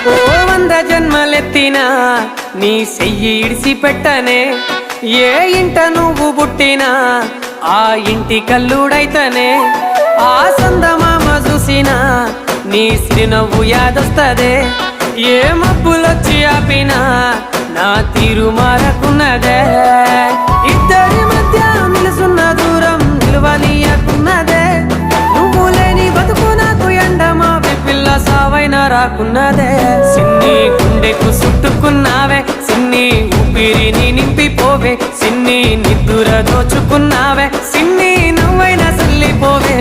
ఓ 100 జన్మలెత్తినా నీ చెయ్యి ఇడిసి పెట్టనే ఏ ఇంట నువ్వు పుట్టినా ఆ ఇంటి కల్లుడైతనే ఆ సందమామ చూసినా నీ సిరినవ్వు యాదొస్తదే ఏ మబ్బులొచ్చి ఆపినా నా తీరు మారకున్నదే ఇద్దరి మధ్య నిలుసున్న దూరం నిలువనీయకున్నదే నువ్వు లేని బతుకు నాకు ఎండమావి పిల్ల సావైన రాకున్నదే సిన్ని గుండెకు చుట్టుకున్నావే సిన్ని ఊపిరిని నింపిపోవే సిన్ని నిద్దుర దోచుకున్నావే సిన్ని నువ్వైనా చల్లిపోవే